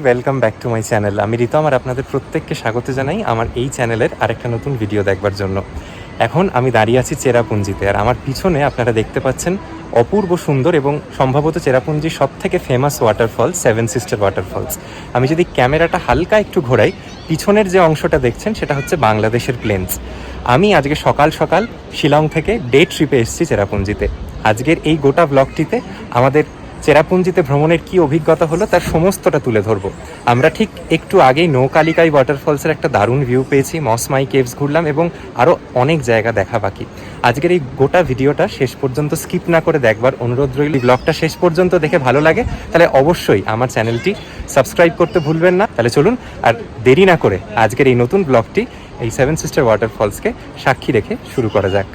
Welcome back to my channel. আমি রিতম আর আপনাদের প্রত্যেককে স্বাগত জানাই আমার এই চ্যানেলের আরেকটা নতুন ভিডিও দেখবার জন্য। এখন আমি দাঁড়িয়ে আছি চেরাপুঞ্জিতে, আর আমার পিছনে আপনারা দেখতে পাচ্ছেন অপূর্ব সুন্দর এবং সম্ভবত চেরাপুঞ্জির সব থেকে famous waterfall seven sister waterfalls. আমি যদি ক্যামেরাটা হালকা একটু ঘোরাই, পিছনের যে অংশটা দেখছেন সেটা হচ্ছে বাংলাদেশের প্লেন্স। আমি আজকে সকাল সকাল শিলং থেকে ডে ট্রিপে এসেছি চেরাপুঞ্জিতে। আজকের এই গোটা ব্লগটিতে আমাদের চেরাপুঞ্জিতে ভ্রমণের কী অভিজ্ঞতা হলো তার সমস্তটা তুলে ধরবো। আমরা ঠিক একটু আগেই নৌকালিকাই ওয়াটারফলসের একটা দারুণ ভিউ পেয়েছি, মসমাই কেভস ঘুরলাম এবং আরও অনেক জায়গা দেখা বাকি। আজকের এই গোটা ভিডিওটা শেষ পর্যন্ত স্কিপ না করে দেখবার অনুরোধ রইল। ব্লগটা শেষ পর্যন্ত দেখে ভালো লাগে তাহলে অবশ্যই আমার চ্যানেলটি সাবস্ক্রাইব করতে ভুলবেন না। তাহলে চলুন আর দেরি না করে আজকের এই নতুন ব্লগটি এই সেভেন সিস্টার ওয়াটারফলসকে সাক্ষী রেখে শুরু করা যাক।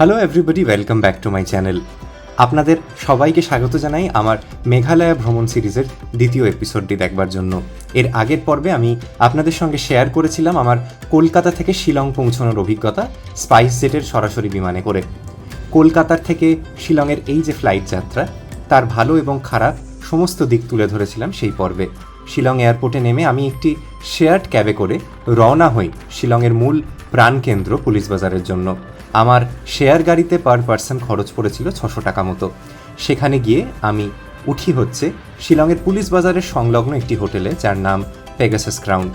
Hello everybody, welcome back to my channel. আপনাদের সবাইকে স্বাগত জানাই আমার মেঘালয়া ভ্রমণ সিরিজের দ্বিতীয় এপিসোডটি দেখবার জন্য। এর আগের পর্বে আমি আপনাদের সঙ্গে শেয়ার করেছিলাম আমার কলকাতা থেকে শিলং পৌঁছানোর অভিজ্ঞতা স্পাইস জেটের সরাসরি বিমানে করে। কলকাতার থেকে শিলংয়ের এই যে ফ্লাইট যাত্রা, তার ভালো এবং খারাপ সমস্ত দিক তুলে ধরেছিলাম সেই পর্বে। শিলং এয়ারপোর্টে নেমে আমি একটি শেয়ার্ড ক্যাবে করে রওনা হই শিলংয়ের মূল প্রাণকেন্দ্র পুলিশ বাজারের জন্য। আমার শেয়ার গাড়িতে পার পার্সন খরচ পড়েছিল 600 টাকা মতো। সেখানে গিয়ে আমি উঠি হচ্ছে শিলংয়ের পুলিশ বাজারের সংলগ্ন একটি হোটেলে, যার নাম পেগাসাস ক্রাউন।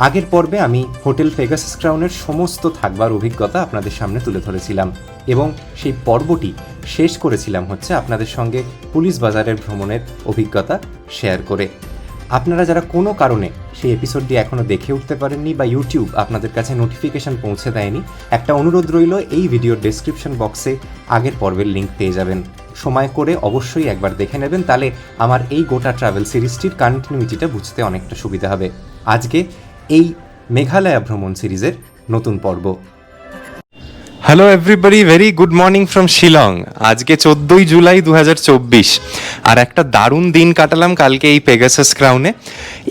আগের পর্বে আমি হোটেল পেগাসাস ক্রাউনের সমস্ত থাকবার অভিজ্ঞতা আপনাদের সামনে তুলে ধরেছিলাম এবং সেই পর্বটি শেষ করেছিলাম হচ্ছে আপনাদের সঙ্গে পুলিশ বাজারের ভ্রমণের অভিজ্ঞতা শেয়ার করে। আপনারা যারা কোনো কারণে সেই এপিসোডটি এখনও দেখে উঠতে পারেননি বা ইউটিউব আপনাদের কাছে নোটিফিকেশান পৌঁছে দেয়নি, একটা অনুরোধ রইল, এই ভিডিওর ডেসক্রিপশন বক্সে আগের পর্বের লিঙ্ক পেয়ে যাবেন। সময় করে অবশ্যই একবার দেখে নেবেন, তাহলে আমার এই গোটা ট্রাভেল সিরিজটির কন্টিনিউটিটা বুঝতে অনেকটা সুবিধা হবে। আজকে এই মেঘালয়া ভ্রমণ সিরিজের নতুন পর্ব। Hello everybody, very good morning from Shillong. আজকে 14ই জুলাই 2024, আর একটা দারুণ দিন কাটালাম কালকে এই পেগাসাস ক্রাউনে।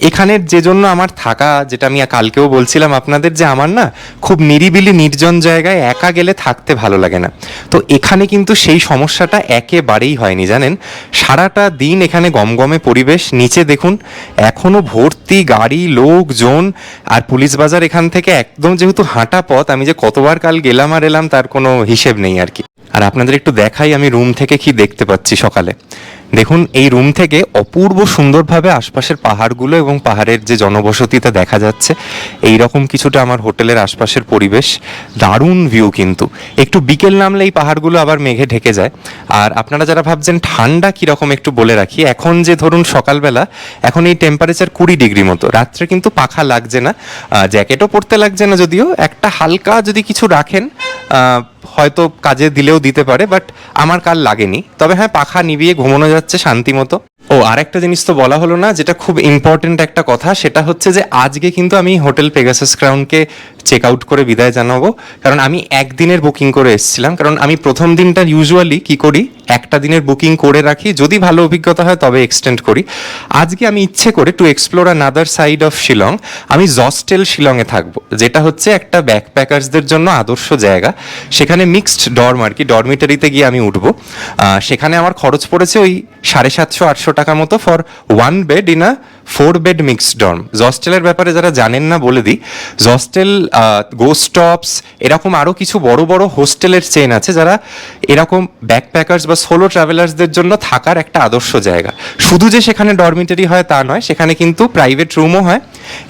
এখানের যে জন্য আমার থাকা, যেটা আমি কালকেও বলছিলাম আপনাদের, যে আমার না খুব নিরিবিলি নির্জন জায়গায় একা গেলে থাকতে ভালো লাগে না। তো এখানে কিন্তু সেই সমস্যাটা একেবারেই হয়নি, জানেন। সারাটা দিন এখানে গমগমে পরিবেশ। নিচে দেখুন এখনও ভর্তি গাড়ি, লোকজন, আর পুলিশ বাজার এখান থেকে একদম যেহেতু হাঁটা পথ, আমি যে কতবার কাল গেলাম আর এলাম তার কোনো হিসেব নেই আর কি। আর আপনাদের একটু দেখাই আমি রুম থেকে কি দেখতে পাচ্ছি সকালে। দেখুন এই রুম থেকে অপূর্ব সুন্দরভাবে আশপাশের পাহাড়গুলো এবং পাহাড়ের যে জনবসতিটা দেখা যাচ্ছে। এই রকম কিছুটা আমার হোটেলের আশপাশের পরিবেশ, দারুণ ভিউ। কিন্তু একটু বিকেল নামলে এই পাহাড়গুলো আবার মেঘে ঢেকে যায়। আর আপনারা যারা ভাবছেন ঠান্ডা কীরকম, একটু বলে রাখি, এখন যে ধরুন সকালবেলা এখন এই টেম্পারেচার 20 ডিগ্রি মতো। রাত্রে কিন্তু পাখা লাগছে না, জ্যাকেটও পরতে লাগছে না, যদিও একটা হালকা যদি কিছু রাখেন হয়তো কাজে দিলেও দিতে পারে, বাট আমার কাল লাগেনি। তবে হ্যাঁ, পাখা নিভিয়ে ঘুমানো যাচ্ছে শান্তি মতো। ও আরেকটা জিনিস তো বলা হলো না, যেটা খুব ইম্পর্টেন্ট একটা কথা, সেটা হচ্ছে যে আজকে কিন্তু আমি হোটেল পেগাসাস ক্রাউনকে চেক আউট করে বিদায় জানাবো। কারণ আমি একদিনের বুকিং করে এসেছিলাম। কারণ আমি প্রথম দিনটা ইউজুয়ালি কি করি, একটা দিনের বুকিং করে রাখি, যদি ভালো অভিজ্ঞতা হয় তবে এক্সটেন্ড করি। আজকে আমি ইচ্ছে করে to explore another side of Shillong আমি জস্টেল শিলংয়ে থাকবো, যেটা হচ্ছে একটা ব্যাকপ্যাকার্সদের জন্য আদর্শ জায়গা। সেখানে মিক্সড ডর্ম আর কি, ডরমিটারিতে গিয়ে আমি উঠবো। সেখানে আমার খরচ পড়েছে ওই 750-800 টাকা মতো for 1 bed in a 4 bed mixed dorm. জস্টেলের ব্যাপারে যারা জানেন না বলে দিই, জস্টেল, গোস্টপস, এরকম আরও কিছু বড় বড় হোস্টেলের চেন আছে, যারা এরকম ব্যাকপ্যাকার্স বা সোলো ট্রাভেলার্সদের জন্য থাকার একটা আদর্শ জায়গা। শুধু যে সেখানে ডরমিটারি হয় তা নয়, সেখানে কিন্তু প্রাইভেট রুমও হয়।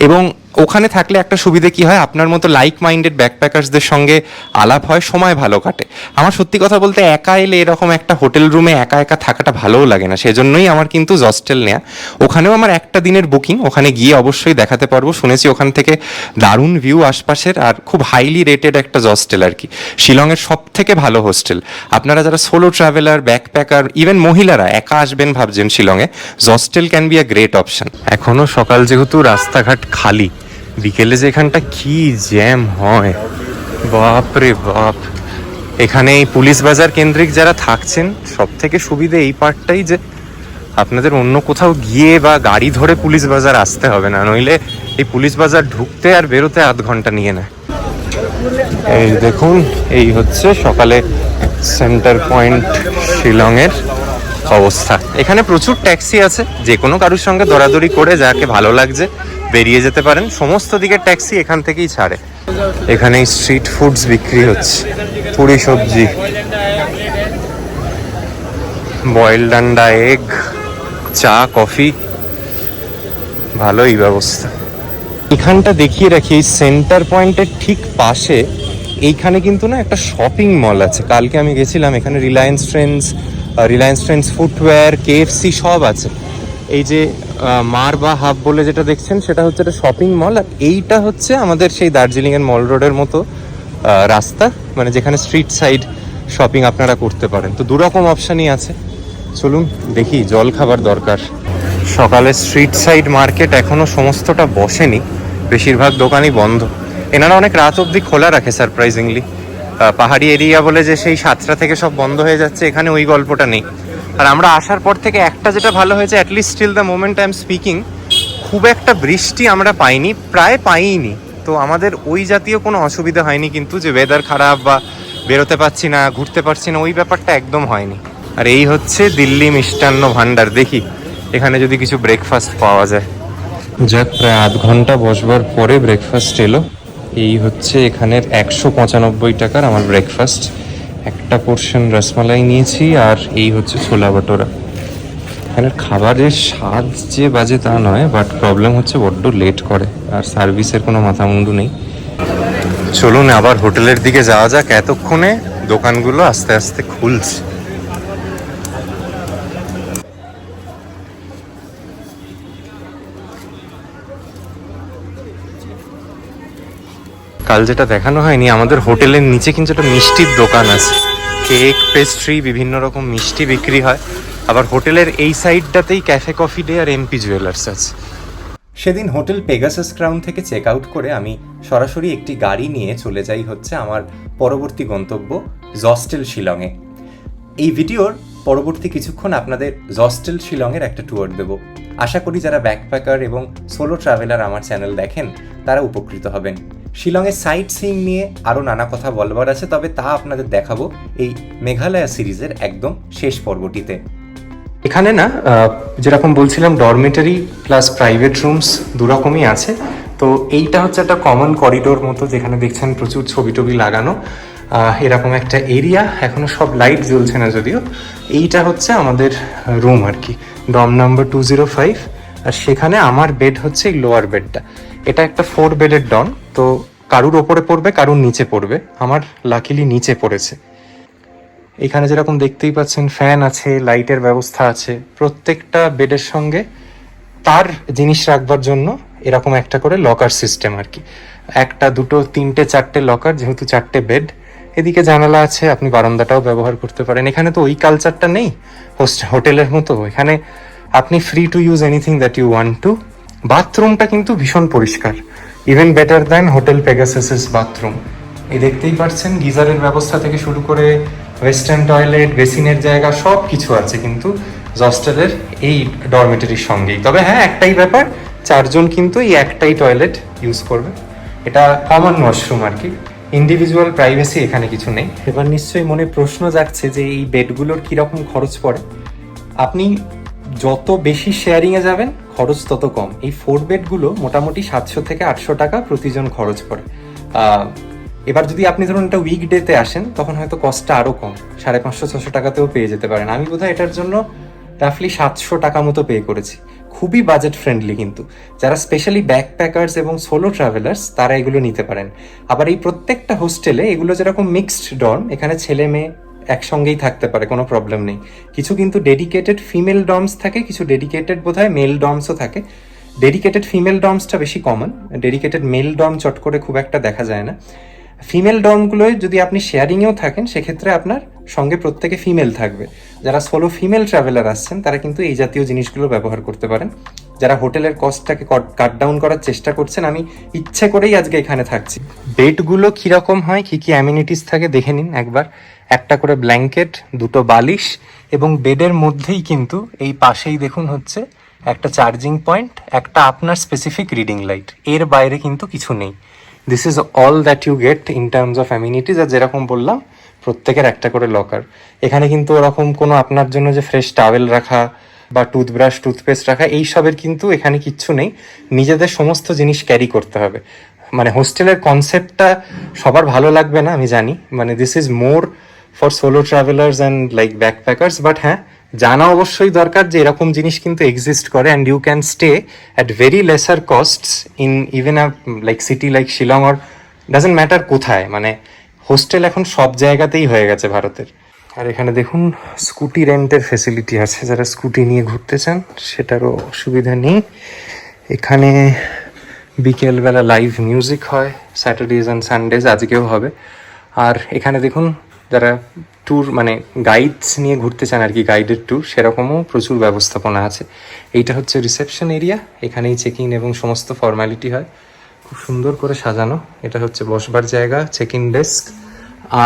এবং ওখানে থাকলে একটা সুবিধে কি হয়, আপনার মতো লাইক মাইন্ডেড ব্যাকপ্যাকার্সদের সঙ্গে আলাপ হয়, সময় ভালো কাটে। আমার সত্যি কথা বলতে একা এলে এরকম একটা হোটেল রুমে একা একা থাকাটা ভালোও লাগে না, সেজন্যই আমার কিন্তু জস্টেল নেওয়া। ওখানেও আমার একটা দিনের বুকিং, ওখানে গিয়ে অবশ্যই দেখাতে পারবো। শুনেছি ওখান থেকে দারুণ ভিউ আশপাশের, আর খুব হাইলি রেটেড একটা জস্টেল আর কি, শিলংয়ের সব থেকে ভালো হোস্টেল। আপনারা যারা সোলো ট্রাভেলার, ব্যাকপ্যাকার, ইভেন মহিলারা একা আসবেন ভাবছেন শিলংয়ে, Zostel can be a great option. এখনও সকাল যেহেতু রাস্তাঘাট খালি, বিকেলে যে এখানটা কি জ্যাম হয়, বাপ রে বাপ। এখানে এই পুলিশ বাজার কেন্দ্রিক যারা থাকছেন, সব থেকে সুবিধে এই পার্টটাই যে আপনাদের অন্য কোথাও গিয়ে বা গাড়ি ধরে পুলিশ বাজার আসতে হবে না, নইলে এই পুলিশ বাজার ঢুকতে আর বেরোতে আধ ঘন্টা নিয়ে নেয়। এই দেখুন, এই হচ্ছে সকালে সেন্টার পয়েন্ট শিলংয়ের অবস্থা। এখানে প্রচুর ট্যাক্সি আছে, যে কোনো কারোর সঙ্গে দরাদরি করে যাকে ভালো লাগছে বেরিয়ে যেতে পারেন। সমস্ত দিকের ট্যাক্সি এখান থেকেই ছাড়ে। এখানে স্ট্রিট ফুডস বিক্রি হচ্ছে, পুরি সবজি, বয়েল ডান্ডা, এগ, চা, কফি, ভালোই ব্যবস্থা। এখানটা দেখিয়ে রাখি, এই সেন্টার পয়েন্টের ঠিক পাশে এইখানে কিন্তু না একটা শপিং মল আছে। কালকে আমি গেছিলাম, এখানে রিলায়েন্স ট্রেন্ডস ফুটওয়্যার, KFC সব আছে। এই যে মার বা হাব বলে যেটা দেখছেন, সেটা হচ্ছে একটা শপিং মল। আর এইটা হচ্ছে আমাদের সেই দার্জিলিংয়ের মল রোডের মতো রাস্তা, মানে যেখানে স্ট্রিট সাইড শপিং আপনারা করতে পারেন। তো দুরকম অপশানই আছে। চলুন দেখি, জল খাবার দরকার। সকালে স্ট্রিট সাইড মার্কেট এখনও সমস্তটা বসেনি, বেশিরভাগ দোকানই বন্ধ। এনারা অনেক রাত অবধি খোলা রাখে সারপ্রাইজিংলি। পাহাড়ি এরিয়া বলে যে সেই 7টা থেকে সব বন্ধ হয়ে যাচ্ছে, এখানে ওই গল্পটা নেই। আর আমরা আসার পর থেকে একটা যেটা ভালো হয়েছে, at least still the moment I am speaking, খুব একটা বৃষ্টি আমরা পাইনি, প্রায় পাইনি। তো আমাদের ওই জাতীয় কোনো অসুবিধা হয়নি, কিন্তু যে ওয়েদার খারাপ বা বেরোতে পারছি না, ঘুরতে পারছি না, ওই ব্যাপারটা একদম হয়নি। আর এই হচ্ছে দিল্লি মিষ্টান্ন ভাণ্ডার। দেখি এখানে যদি কিছু ব্রেকফাস্ট পাওয়া যায়। যাক, প্রায় আধ ঘন্টা বসবার পরে ব্রেকফাস্ট এলো। এই হচ্ছে এখানের 195 টাকার আমার ব্রেকফাস্ট। একটা পোর্শন রসমালাই নিয়েছি, আর এই হচ্ছে ছোলা ভাটোরা। এখানের খাবারের স্বাদ যে বাজে তা নয়, বাট প্রবলেম হচ্ছে বড্ড লেট করে, আর সার্ভিসের কোনো মাথা মুন্ডু নেই। চলুন আবার হোটেলের দিকে যাওয়া যাক, এতক্ষণে দোকানগুলো আস্তে আস্তে খুলছে। কাল যেটা দেখানো হয়নি, আমাদের হোটেলের নিচে কিন্তু একটা মিষ্টির দোকান আছে। কেক, পেস্ট্রি, বিভিন্ন রকম মিষ্টি বিক্রি হয়। আবার হোটেলের এই সাইডটাতেই ক্যাফে কফি ডে আর MP জুয়েলার্স আছে। সেদিন হোটেল পেগাসাস ক্রাউন থেকে চেক আউট করে আমি সরাসরি একটি গাড়ি নিয়ে চলে যাই হচ্ছে আমার পরবর্তী গন্তব্য জস্টেল শিলংয়ে। এই ভিডিওর পরবর্তী কিছুক্ষণ আপনাদের জস্টেল শিলংয়ের একটা ট্যুর দেব। আশা করি যারা ব্যাকপ্যাকার এবং সোলো ট্রাভেলার আমার চ্যানেল দেখেন তারা উপকৃত হবেন। শিলংয়ের সাইট সিইং নিয়ে আরও নানা কথা বলবার আছে, তবে তা আপনাদের দেখাবো এই মেঘালয়া সিরিজের একদম শেষ পর্বটিতে। এখানে না যেরকম বলছিলাম, ডরমিটারি প্লাস প্রাইভেট রুমস দুরকমই আছে। তো এইটা হচ্ছে একটা কমন করিডোর মতো, যেখানে দেখছেন প্রচুর ছবি টবি লাগানো। এরকম একটা এরিয়া, এখনো সব লাইট জ্বলছে না যদিও। এইটা হচ্ছে আমাদের রুম আর কি, ডর্ম নাম্বার 205। আর সেখানে আমার বেড হচ্ছে এই লোয়ার বেডটা। এটা একটা 4 বেডের ডর্ম, তো কারুর ওপরে পড়বে, কারুর নিচে পড়বে। আমার লাকিলি নিচে পড়েছে। এখানে যেরকম দেখতেই পাচ্ছেন, ফ্যান আছে, লাইটের ব্যবস্থা আছে। প্রত্যেকটা বেডের সঙ্গে তার জিনিস রাখবার জন্য এরকম একটা করে লকার সিস্টেম আর কি। একটা, দুটো, তিনটে, চারটে লকার, যেহেতু 4টে বেড। এদিকে জানালা আছে, আপনি বারান্দাটাও ব্যবহার করতে পারেন। এখানে তো ওই কালচারটা নেই হোটেলের মতো। এখানে আপনি free to use anything that you want to. বাথরুমটা কিন্তু ভীষণ পরিষ্কার, even better than Hotel Pegasus's bathroom. এই দেখতেই পাচ্ছেন, গিজারের ব্যবস্থা থেকে শুরু করে ওয়েস্টার্ন টয়লেট, বেসিনের জায়গা সব কিছু আছে কিন্তু জস্টেলের এই ডরমিটারির সঙ্গেই। তবে হ্যাঁ, একটাই ব্যাপার, 4 জন কিন্তু এই একটাই টয়লেট ইউজ করবে। এটা কমন ওয়াশরুম আর কি, ইন্ডিভিজুয়াল প্রাইভেসি এখানে কিছু নেই। এবার নিশ্চয়ই মনে প্রশ্ন জাগছে যে এই বেডগুলোর কীরকম খরচ পড়ে। আপনি যত বেশি শেয়ারিংয়ে যাবেন খরচ তত কম। এই 4 বেডগুলো মোটামুটি 700 থেকে 800 টাকা প্রতিজন খরচ পড়ে। এবার যদি আপনি ধরুন একটা উইকডেতে আসেন, তখন হয়তো কস্টটা আরও কম, 550-600 টাকাতেও পেয়ে যেতে পারেন। আমি বোধহয় এটার জন্য রাফলি 700 টাকা মতো পে করেছি। খুবই বাজেট ফ্রেন্ডলি, কিন্তু যারা স্পেশালি ব্যাকপ্যাকার্স এবং সোলো ট্রাভেলার্স তারা এগুলো নিতে পারেন। আবার এই প্রত্যেকটা হোস্টেলে এগুলো যেরকম মিক্সড ডর্ম, এখানে ছেলে মেয়ে একসঙ্গেই থাকতে পারে, কোনো প্রবলেম নেই। কিছু কিন্তু ডেডিকেটেড ফিমেল ডর্মস থাকে, কিছু ডেডিকেটেড বোধহয় মেল ডর্মসও থাকে। ডেডিকেটেড ফিমেল ডর্মসটা বেশি কমন, ডেডিকেটেড মেল ডর্ম চট করে খুব একটা দেখা যায় না। ফিমেল ডর্মগুলোয় যদি আপনি শেয়ারিংয়েও থাকেন, সেক্ষেত্রে আপনার সঙ্গে প্রত্যেকে ফিমেল থাকবে। যারা সোলো ফিমেল ট্রাভেলার আসছেন তারা কিন্তু এই জাতীয় জিনিসগুলো ব্যবহার করতে পারেন। যারা হোটেলের কস্টটাকে কাট ডাউন করার চেষ্টা করছেন, আমি ইচ্ছে করেই আজকে এখানে থাকছি। বেডগুলো কীরকম হয়, কী কী অ্যামিনিটিস থাকে দেখে নিন একবার। একটা করে ব্ল্যাঙ্কেট, দুটো বালিশ, এবং বেডের মধ্যেই কিন্তু এই পাশেই দেখুন হচ্ছে একটা চার্জিং পয়েন্ট, একটা আপনার স্পেসিফিক রিডিং লাইট। এর বাইরে কিন্তু কিছু নেই। This is all that you get in terms of amenities. আর যেরকম বললাম, প্রত্যেকের একটা করে লকার। এখানে কিন্তু ওরকম কোনো আপনার জন্য যে ফ্রেশ টাওয়েল রাখা বা টুথব্রাশ, টুথপেস্ট রাখা, এইসবের কিন্তু এখানে কিচ্ছু নেই। নিজেদের সমস্ত জিনিস ক্যারি করতে হবে। মানে হোস্টেলের কনসেপ্টটা সবার ভালো লাগবে না আমি জানি, মানে this is more for solo travellers and like backpackers, but হ্যাঁ, জানা অবশ্যই দরকার যে এরকম জিনিস কিন্তু এক্সিস্ট করে, and you can stay at very lesser costs in even a like city like Shillong, or doesn't matter কোথায়। মানে হোস্টেল এখন সব জায়গাতেই হয়ে গেছে ভারতের। আর এখানে দেখুন স্কুটি রেন্টের ফেসিলিটি আছে, যারা স্কুটি নিয়ে ঘুরতে চান সেটারও অসুবিধা নেই। এখানে বিকেলবেলা লাইভ মিউজিক হয়, স্যাটারডেজ অ্যান্ড সানডেজ, আজকেও হবে। আর এখানে দেখুন যারা ট্যুর মানে গাইডস নিয়ে ঘুরতে চান আর কি, গাইডেড ট্যুর, সেরকমও প্রচুর ব্যবস্থাপনা আছে। এইটা হচ্ছে রিসেপশন এরিয়া, এখানেই চেক ইন এবং সমস্ত ফর্মালিটি হয়। খুব সুন্দর করে সাজানো। এটা হচ্ছে বসবার জায়গা, চেক ইন ডেস্ক।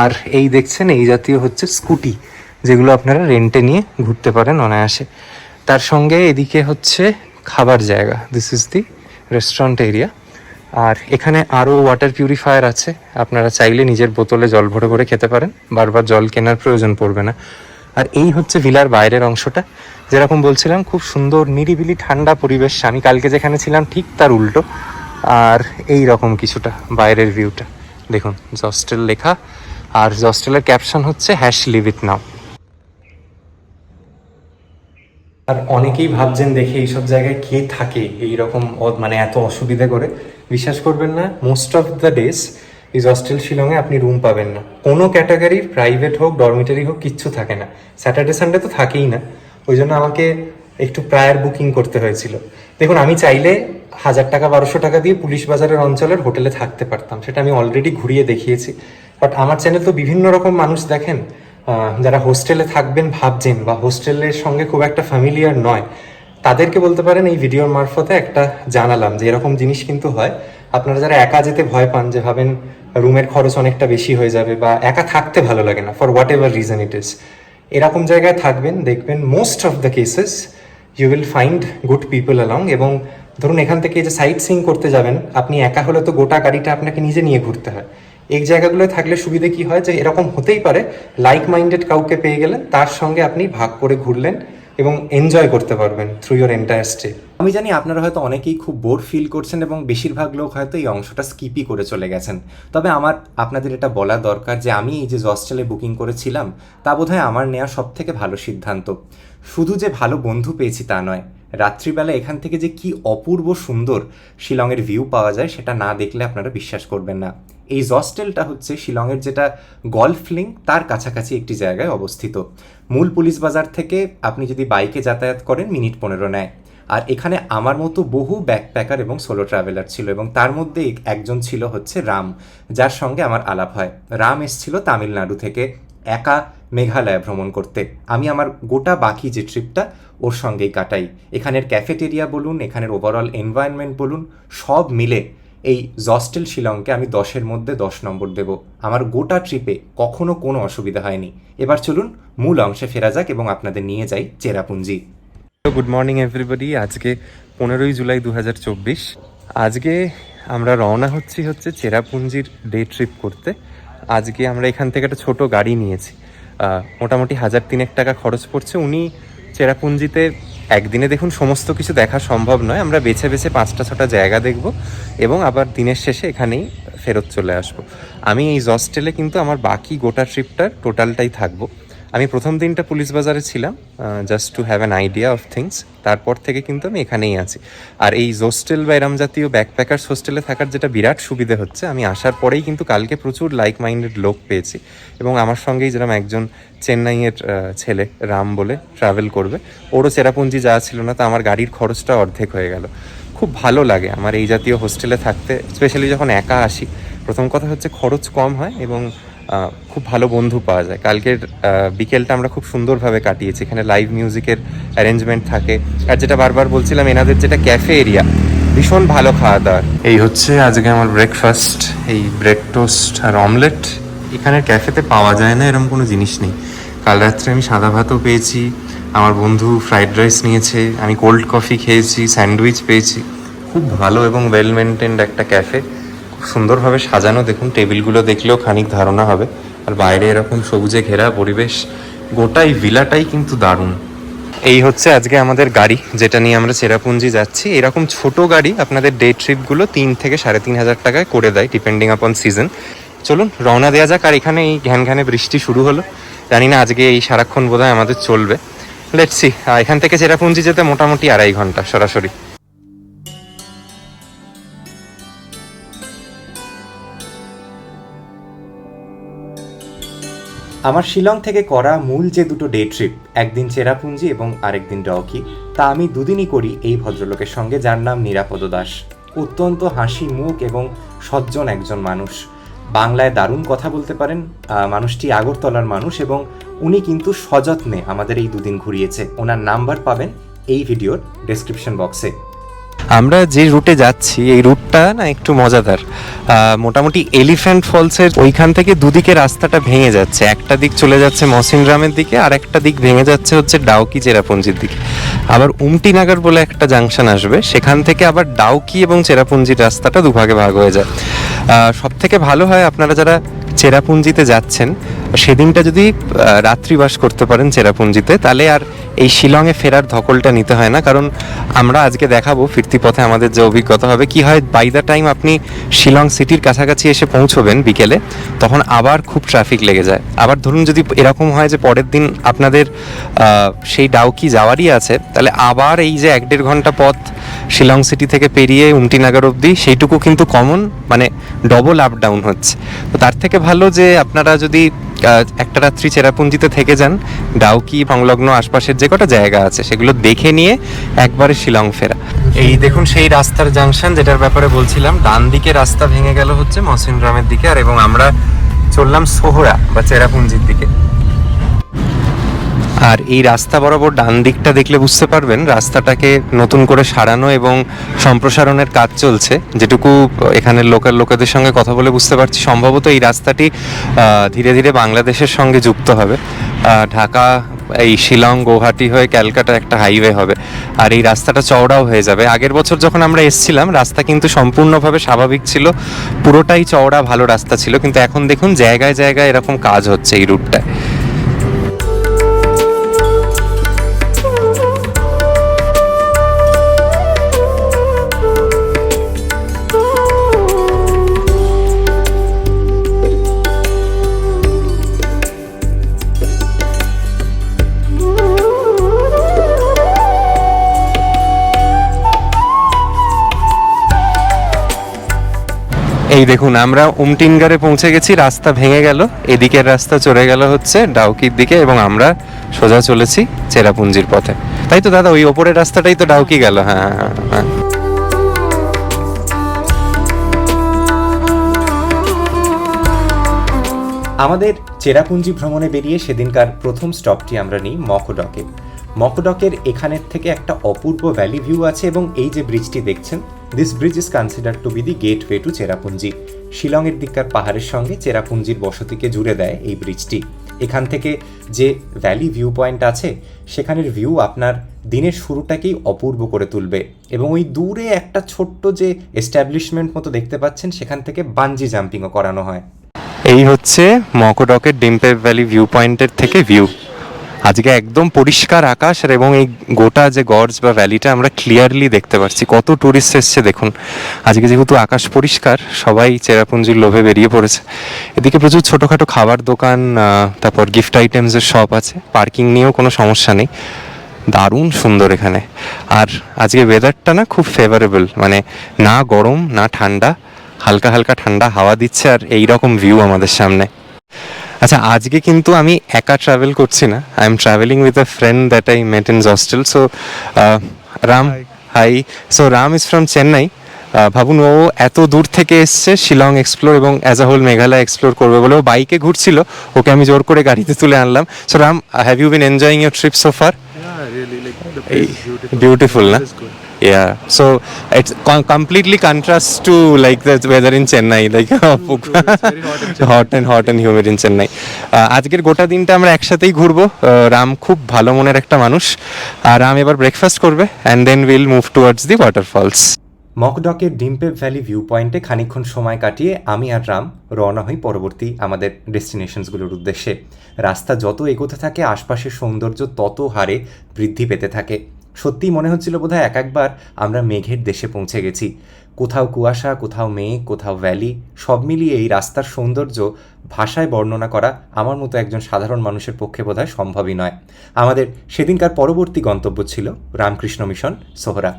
আর এই দেখছেন এই জাতীয় হচ্ছে স্কুটি, যেগুলো আপনারা রেন্টে নিয়ে ঘুরতে পারেন অনায়াসে। তার সঙ্গে এদিকে হচ্ছে খাবার জায়গা, this is the restaurant area. আর এখানে আরও ওয়াটার পিউরিফায়ার আছে, আপনারা চাইলে নিজের বোতলে জল ভরে ভরে খেতে পারেন, বারবার জল কেনার প্রয়োজন পড়বে না। আর এই হচ্ছে ভিলার বাইরের অংশটা, যেরকম বলছিলাম খুব সুন্দর নিরিবিলি ঠান্ডা পরিবেশ। আমি কালকে যেখানে ছিলাম ঠিক তার উল্টো। আর এই রকম কিছুটা বাইরের ভিউটা দেখুন, জস্টেল লেখা, আর জস্টেলের ক্যাপশন হচ্ছে #লিভ ইট নাও। আর অনেকেই ভাবছেন দেখে এইসব জায়গায় কে থাকে এইরকম মানে এত অসুবিধা করে। বিশ্বাস করবেন না, মোস্ট অফ দ্য ডেজ এই হস্টেল শিলংয়ে আপনি রুম পাবেন না। কোনো ক্যাটাগরির, প্রাইভেট হোক ডরমিটারি হোক, কিচ্ছু থাকে না। স্যাটারডে সানডে তো থাকেই না, ওই জন্য আমাকে একটু প্রায়ার বুকিং করতে হয়েছিল। দেখুন, আমি চাইলে 1000 টাকা 1200 টাকা দিয়ে পুলিশ বাজারের অঞ্চলের হোটেলে থাকতে পারতাম, সেটা আমি অলরেডি ঘুরিয়ে দেখিয়েছি। বাট আমার চ্যানেল তো বিভিন্ন রকম মানুষ দেখেন, যারা হোস্টেলে থাকবেন ভাবছেন বা হোস্টেলের সঙ্গে খুব একটা ফ্যামিলিয়ার নয়, তাদেরকে বলতে পারেন এই ভিডিওর মারফতে একটা জানালাম যে এরকম জিনিস কিন্তু হয়। আপনারা যারা একা যেতে ভয় পান, যে ভাবেন রুমের খরচ অনেকটা বেশি হয়ে যাবে বা একা থাকতে ভালো লাগে না, for whatever reason it is, এরকম জায়গায় থাকবেন, দেখবেন most of the cases you will find good people along. এবং ধরুন এখান থেকে যে সাইট সিইং করতে যাবেন, আপনি একা হলে তো গোটা গাড়িটা আপনাকে নিজে নিয়ে ঘুরতে হয়। এই জায়গাগুলোয় থাকলে সুবিধে কি হয়, যে এরকম হতেই পারে লাইক মাইন্ডেড কাউকে পেয়ে গেলেন, তার সঙ্গে আপনি ভাগ করে ঘুরলেন এবং এনজয় করতে পারবেন থ্রু ইয়োর এন্টায়ার স্টে। আমি জানি আপনারা হয়তো অনেকেই খুব বোর ফিল করছেন এবং বেশিরভাগ লোক হয়তো এই অংশটা স্কিপই করে চলে গেছেন। তবে আমার আপনাদের এটা বলা দরকার যে আমি এই যে হস্টেলে বুকিং করেছিলাম, তা বোধহয় আমার নেওয়া সব থেকে ভালো সিদ্ধান্ত। শুধু যে ভালো বন্ধু পেয়েছি তা নয়, রাত্রিবেলা এখান থেকে যে কি অপূর্ব সুন্দর শিলংয়ের ভিউ পাওয়া যায়, সেটা না দেখলে আপনারা বিশ্বাস করবেন না। এই হস্টেলটা হচ্ছে শিলংয়ের যেটা গলফ লিঙ্ক, তার কাছাকাছি একটি জায়গায় অবস্থিত। মূল পুলিশ বাজার থেকে আপনি যদি বাইকে যাতায়াত করেন মিনিট 15 নেয়। আর এখানে আমার মতো বহু ব্যাকপ্যাকার এবং সোলো ট্রাভেলার ছিল, এবং তার মধ্যে একজন ছিল হচ্ছে রাম, যার সঙ্গে আমার আলাপ হয়। রাম এসেছিল তামিলনাড়ু থেকে একা মেঘালয় ভ্রমণ করতে। আমি আমার গোটা বাকি যে ট্রিপটা ওর সঙ্গেই কাটাই। এখানের ক্যাফেটেরিয়া বলুন, এখানের ওভারঅল এনভায়রনমেন্ট বলুন, সব মিলে এই হস্টেল শিলংকে আমি 10-এর মধ্যে 10 নম্বর দেব। আমার গোটা ট্রিপে কখনো কোনো অসুবিধা হয়নি। এবার চলুন মূল অংশে ফেরা যাক এবং আপনাদের নিয়ে যাই চেরাপুঞ্জি। Good morning everybody. আজকে 15ই জুলাই 2024। আজকে আমরা রওনা হচ্ছে চেরাপুঞ্জির ডে ট্রিপ করতে। আজকে আমরা এখান থেকে একটা ছোট গাড়ি নিয়েছি, মোটামুটি 1000-3 টাকা খরচ পড়ছে। উনি চেরাপুঞ্জিতে একদিনে দেখুন সমস্ত কিছু দেখা সম্ভব নয়, আমরা বেছে বেছে 5টা-6টা জায়গা দেখব এবং আবার দিনের শেষে এখানেই ফেরত চলে আসব। আমি এই হস্টেলে কিন্তু আমার বাকি গোটা ট্রিপটার টোটালটাই থাকবো। আমি প্রথম দিনটা পুলিশ বাজারে ছিলাম, just to have an idea of things. তারপর থেকে কিন্তু আমি এখানেই আছি। আর এই হোস্টেল বা এরম জাতীয় ব্যাকপ্যাকার্স হোস্টেলে থাকার যেটা বিরাট সুবিধে হচ্ছে, আমি আসার পরেই কিন্তু কালকে প্রচুর লাইক মাইন্ডেড লোক পেয়েছি, এবং আমার সঙ্গেই যেরকম একজন চেন্নাইয়ের ছেলে রাম বলে ট্রাভেল করবে, ওরও চেরাপুঞ্জি যাওয়া ছিল না, তো আমার গাড়ির খরচটা অর্ধেক হয়ে গেল। খুব ভালো লাগে আমার এই জাতীয় হোস্টেলে থাকতে, স্পেশালি যখন একা আসি। প্রথম কথা হচ্ছে খরচ কম হয় এবং খুব ভালো বন্ধু পাওয়া যায়। কালকের বিকেলটা আমরা খুব সুন্দরভাবে কাটিয়েছি, এখানে লাইভ মিউজিকের অ্যারেঞ্জমেন্ট থাকে। আর যেটা বারবার বলছিলাম, এনাদের যেটা ক্যাফে এরিয়া, ভীষণ ভালো খাওয়া দাওয়ার। এই হচ্ছে আজকে আমার ব্রেকফাস্ট, এই ব্রেড টোস্ট আর অমলেট। এখানের ক্যাফেতে পাওয়া যায় না এরকম কোনো জিনিস নেই। কাল রাত্রে আমি সাদা ভাতও পেয়েছি, আমার বন্ধু ফ্রাইড রাইস নিয়েছে, আমি কোল্ড কফি খেয়েছি, স্যান্ডউইচ পেয়েছি। খুব ভালো এবং ওয়েল মেনটেন্ড একটা ক্যাফে, খুব সুন্দরভাবে সাজানো। দেখুন টেবিলগুলো দেখলেও খানিক ধারণা হবে। আর বাইরে এরকম সবুজে ঘেরা পরিবেশ, গোটাই ভিলাটাই কিন্তু দারুণ। এই হচ্ছে আজকে আমাদের গাড়ি, যেটা নিয়ে আমরা চেরাপুঞ্জি যাচ্ছি। এরকম ছোট গাড়ি আপনাদের ডে ট্রিপগুলো 3 থেকে 3,500 টাকায় করে দেয়, ডিপেন্ডিং আপন সিজন। চলুন রওনা দেওয়া যাক। আর এখানে এই ঘ্যান ঘ্যানে বৃষ্টি শুরু হলো, জানি না আজকে এই সারাক্ষণ বোধহয় আমাদের চলবে। Let's see. এখান থেকে চেরাপুঞ্জি যেতে মোটামুটি 2.5 ঘন্টা সরাসরি। আমার শিলং থেকে করা মূল যে দুটো ডে ট্রিপ, একদিন চেরাপুঞ্জি এবং আরেকদিন ডাউকি, তা আমি দুদিনই করি এই ভদ্রলোকের সঙ্গে, যার নাম নিরাপদ দাস। অত্যন্ত হাসি মুখ এবং সজ্জন একজন মানুষ, বাংলায় দারুণ কথা বলতে পারেন। মানুষটি আগরতলার মানুষ এবং উনি কিন্তু সযত্নে আমাদের এই দুদিন ঘুরিয়েছে। ওনার নাম্বার পাবেন এই ভিডিওর ডেসক্রিপশন বক্সে। আমরা যে রুটে যাচ্ছি এই রুটটা না একটু মজাদার। মোটামুটি এলিফ্যান্ট ফলসের ওইখান থেকে দুদিকে রাস্তাটা ভেঙে যাচ্ছে, একটা দিক চলে যাচ্ছে মসিনরামের দিকে, আর একটা দিক ভেঙে যাচ্ছে হচ্ছে ডাউকি চেরাপুঞ্জির দিকে। আবার উমটিনাগার বলে একটা জাংশন আসবে, সেখান থেকে আবার ডাউকি এবং চেরাপুঞ্জির রাস্তাটা দুভাগে ভাগ হয়ে যায়। সব থেকে ভালো হয় আপনারা যারা চেরাপুঞ্জিতে যাচ্ছেন সেদিনটা যদি রাত্রিবাস করতে পারেন চেরাপুঞ্জিতে, তাহলে আর এই শিলংয়ে ফেরার ধকলটা নিতে হয় না। কারণ আমরা আজকে দেখাবো ফিরতি পথে আমাদের যে অভিজ্ঞতা হবে। কি হয়, বাই দ্য টাইম আপনি শিলং সিটির কাছাকাছি এসে পৌঁছবেন বিকেলে, তখন আবার খুব ট্রাফিক লেগে যায়। আবার ধরুন যদি এরকম হয় যে পরের দিন আপনাদের সেই ডাউকি যাওয়ারই আছে, তাহলে আবার এই যে 1-1.5 ঘন্টা পথ শিলং সিটি থেকে পেরিয়ে উমটিনাগার অবধি, সেইটুকু কিন্তু কমন, মানে ডবল আপ ডাউন হচ্ছে। তো তার থেকে ভালো যে আপনারা যদি একটা রাত্রি চেরাপুঞ্জিতে থেকে যান, ডাউকি সংলগ্ন আশপাশের যে কটা জায়গা আছে সেগুলো দেখে নিয়ে একবারে শিলং ফেরা। এই দেখুন সেই রাস্তার জাংশন যেটার ব্যাপারে বলছিলাম। ডান দিকে রাস্তা ভেঙে গেল হচ্ছে মসিনরামের দিকে, আর এবং আমরা চললাম সোহরা বা চেরাপুঞ্জির দিকে। আর এই রাস্তা বরাবর ডান দিকটা দেখলে বুঝতে পারবেন রাস্তাটাকে নতুন করে সারানো এবং সম্প্রসারণের কাজ চলছে। যেটুকু এখানের লোকাল লোকেদের সঙ্গে কথা বলে বুঝতে পারছি, সম্ভবত এই রাস্তাটি ধীরে ধীরে বাংলাদেশের সঙ্গে যুক্ত হবে। ঢাকা, এই শিলং, গৌহাটি হয়ে ক্যালকাটা একটা হাইওয়ে হবে, আর এই রাস্তাটা চওড়াও হয়ে যাবে। আগের বছর যখন আমরা এসেছিলাম রাস্তা কিন্তু সম্পূর্ণভাবে স্বাভাবিক ছিল, পুরোটাই চওড়া ভালো রাস্তা ছিল, কিন্তু এখন দেখুন জায়গায় জায়গায় এরকম কাজ হচ্ছে এই রুটটায়। এই দেখুন আমরা উমটিনগারে পৌঁছে গেছি, রাস্তা ভেঙে গেল, এদিকের রাস্তা চলে গেল হচ্ছে ডাউকির দিকে এবং আমরা সোজা চলেছি চেরাপুঞ্জির পথে। তাই তো দাদা, ওই ওপরের রাস্তাটাই তো ডাউকি গেল। হ্যাঁ হ্যাঁ হ্যাঁ। আমাদের চেরাপুঞ্জি ভ্রমণে বেরিয়ে সেদিনকার প্রথম স্টপটি আমরা নিই মকোডকে। মকোডকের এখানের থেকে একটা অপূর্ব ভ্যালি ভিউ আছে এবং এই যে ব্রিজটি দেখছেন, this bridge is considered to be the gateway to Cherrapunji. শিলংয়ের দিককার পাহাড়ের সঙ্গে চেরাপুঞ্জির বসতিকে জুড়ে দেয় এই ব্রিজটি। এখান থেকে যে ভ্যালি ভিউ পয়েন্ট আছে সেখানের ভিউ আপনার দিনের শুরুটাকেই অপূর্ব করে তুলবে। এবং ওই দূরে একটা ছোট্ট যে এস্টাবলিশমেন্ট মতো দেখতে পাচ্ছেন, সেখান থেকে বানজি জাম্পিংও করানো হয়। এই হচ্ছে মকোডকের ডিম্পেভ ভ্যালি ভিউ পয়েন্টের থেকে ভিউ। আজকে একদম পরিষ্কার আকাশ, আর এবং এই গোটা যে গর্জ বা ভ্যালিটা আমরা ক্লিয়ারলি দেখতে পাচ্ছি। কত টুরিস্ট এসছে দেখুন। আজকে যেহেতু আকাশ পরিষ্কার, সবাই চেরাপুঞ্জির লোভে বেরিয়ে পড়েছে। এদিকে প্রচুর ছোটোখাটো খাবার দোকান, তারপর গিফট আইটেমসের শপ আছে। পার্কিং নিয়েও কোনো সমস্যা নেই, দারুণ সুন্দর এখানে। আর আজকে ওয়েদারটা না খুব ফেভারেবল, মানে না গরম না ঠান্ডা, হালকা হালকা ঠান্ডা হাওয়া দিচ্ছে, আর এই রকম ভিউ আমাদের সামনে। আচ্ছা, আজকে কিন্তু আমি একা ট্রাভেল করছি না, I am travelling with a friend that I met in hostel. So Ram, hi. So Ram is from Chennai, ভাবুন, ও এত দূর থেকে এসছে শিলং এক্সপ্লোর এবং as a whole Meghalaya explore করবে বলে। ও বাইকে ঘুরছিল, ওকে আমি জোর করে গাড়িতে তুলে আনলাম। So Ram, have you been enjoying your trip so far? Yeah, really, like the place is beautiful. Beautiful, The na? weather is good. Yeah, so it's completely contrasts to like the weather in Chennai, like True, it's very hot in Chennai. hot and humid in Chennai. আজকের গোটা দিনটা আমরা একসাথেই ঘুরবো। রাম খুব ভালো মনের একটা মানুষ, আর রাম এবার ব্রেকফাস্ট করবে and then will move towards the waterfalls. মকডকের ডিম্পেপ ভ্যালি ভিউ পয়েন্টে খানিকক্ষণ সময় কাটিয়ে আমি আর রাম রওনা হই পরবর্তী আমাদের ডেস্টিনেশনসগুলোর উদ্দেশ্যে। রাস্তা যত এগোতে থাকে আশপাশের সৌন্দর্য তত হারে বৃদ্ধি পেতে থাকে। সত্যিই মনে হচ্ছিল বোধহয় একবার আমরা মেঘের দেশে পৌঁছে গেছি। কোথাও কুয়াশা, কোথাও মেঘ, কোথাও ভ্যালি, সব মিলিয়ে এই রাস্তার সৌন্দর্য ভাষায় বর্ণনা করা আমার মতো একজন সাধারণ মানুষের পক্ষে বোধহয় সম্ভবই নয়। আমাদের সেদিনকার পরবর্তী গন্তব্য ছিল রামকৃষ্ণ মিশন সোহরা।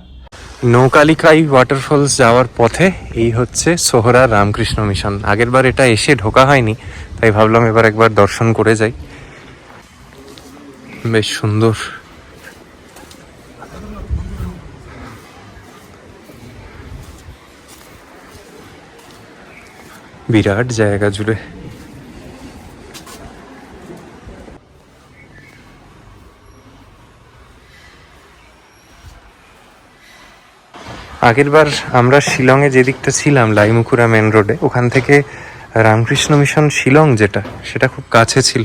নৌকালিকাই ওয়াটারফলস যাওয়ার পথে এই হচ্ছে সোহরা রামকৃষ্ণ মিশন। আগেরবার এটা এসে ঢোকা হয়নি, তাই ভাবলাম এবার একবার দর্শন করে যাই। বেশ সুন্দর। বিরাট জায়গা জুড়ে। আগেরবার আমরা শিলংয়ে যে দিকটা ছিলাম লাইমুকুরা মেন রোডে, ওখান থেকে রামকৃষ্ণ মিশন শিলং যেটা, সেটা খুব কাছে ছিল।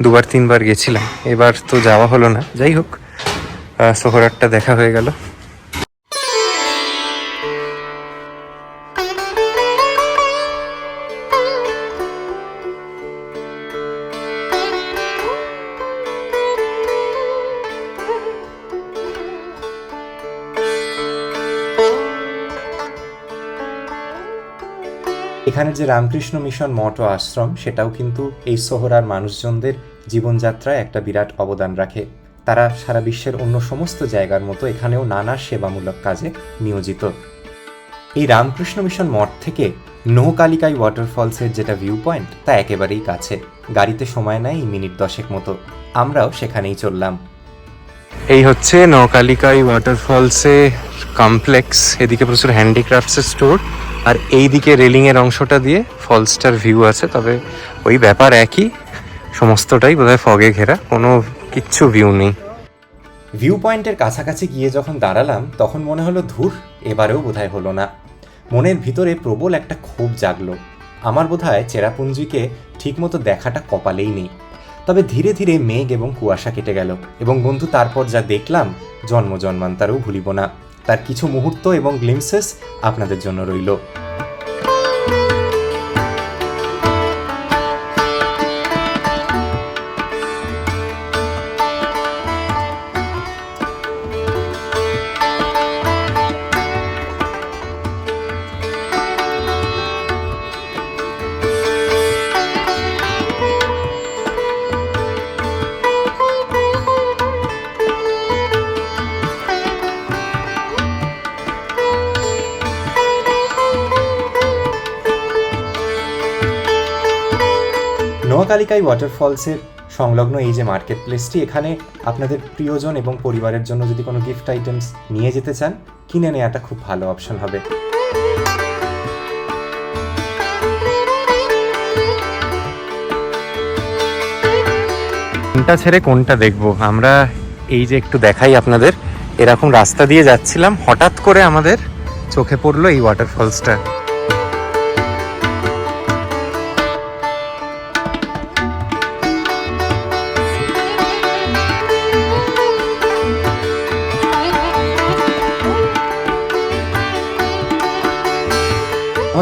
2-3বার গেছিলাম, এবার তো যাওয়া হলো না। যাই হোক, সোহরারটা দেখা হয়ে গেল। এখানে যে রামকৃষ্ণ মিশন মঠ ও আশ্রম, সেটাও কিন্তু এই সোহরার মানুষজনদের জীবনযাত্রায় একটা বিরাট অবদান রাখে। তারা সারা বিশ্বের অন্য সমস্ত জায়গার মতো এখানেও নানা সেবামূলক কাজে নিয়োজিত। এই রামকৃষ্ণ মিশন মঠ থেকে নৌকালিকাই ওয়াটারফলসের যেটা ভিউ পয়েন্ট, তা একেবারেই কাছে। গাড়িতে সময় নেয় মিনিট 10 মতো। আমরাও সেখানেই চললাম। এই হচ্ছে নৌকালিকাই ওয়াটারফলসে কমপ্লেক্স। এদিকে প্রচুর হ্যান্ডিক্রাফটসের স্টোর, আর এইদিকে রেলিংয়ের অংশটা দিয়ে ফলসটার ভিউ আছে। তবে ওই ব্যাপার একই, সমস্তটাই বোধহয় ফগে ঘেরা, কোনো কিচ্ছু ভিউ নেই। ভিউ পয়েন্টের কাছাকাছি গিয়ে যখন দাঁড়ালাম তখন মনে হলো ধুর, এবারেও বোধহয় হলো না। মনের ভিতরে প্রবল একটা ক্ষোভ জাগলো। আমার বোধহয় চেরাপুঞ্জিকে ঠিকমতো দেখাটা কপালেই নেই। তবে ধীরে ধীরে মেঘ এবং কুয়াশা কেটে গেল, এবং বন্ধু তারপর যা দেখলাম জন্ম জন্মান্তরেও ভুলিব না। তার কিছু মুহূর্ত এবং গ্লিমসেস আপনাদের জন্য রইল। নোয়াকালিকাই ওয়াটারফলসের সংলগ্ন এই যে মার্কেট প্লেসটি, এখানে আপনাদের প্রিয়জন এবং পরিবারের জন্য যদি কোনো গিফট আইটেমস নিয়ে যেতে চান, কিনে নেওয়াটা খুব ভালো অপশন হবে। কোনটা ছেড়ে কোনটা দেখবো আমরা, এই যে একটু দেখাই আপনাদের। এরকম রাস্তা দিয়ে যাচ্ছিলাম, হঠাৎ করে আমাদের চোখে পড়লো এই ওয়াটারফলসটা।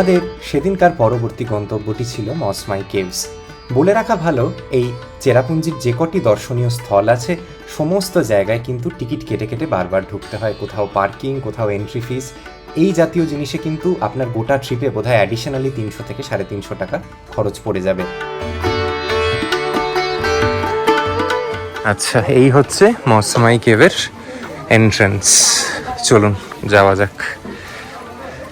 আমাদের সেদিনকার পরবর্তী গন্তব্যটি ছিল মসমাই কেভস। বলে রাখা ভালো, এই চেরাপুঞ্জির যে কটি দর্শনীয় স্থল আছে সমস্ত জায়গায় কিন্তু টিকিট কেটে কেটে বারবার ঢুকতে হয়। কোথাও পার্কিং, কোথাও এন্ট্রি ফিস, এই জাতীয় জিনিসে কিন্তু আপনার গোটা ট্রিপে বোধহয় অ্যাডিশনালি 300 থেকে 350 টাকা খরচ পড়ে যাবে। আচ্ছা, এই হচ্ছে মৌসুমাই কেভের এন্ট্রান্স। চলুন যাওয়া যাক।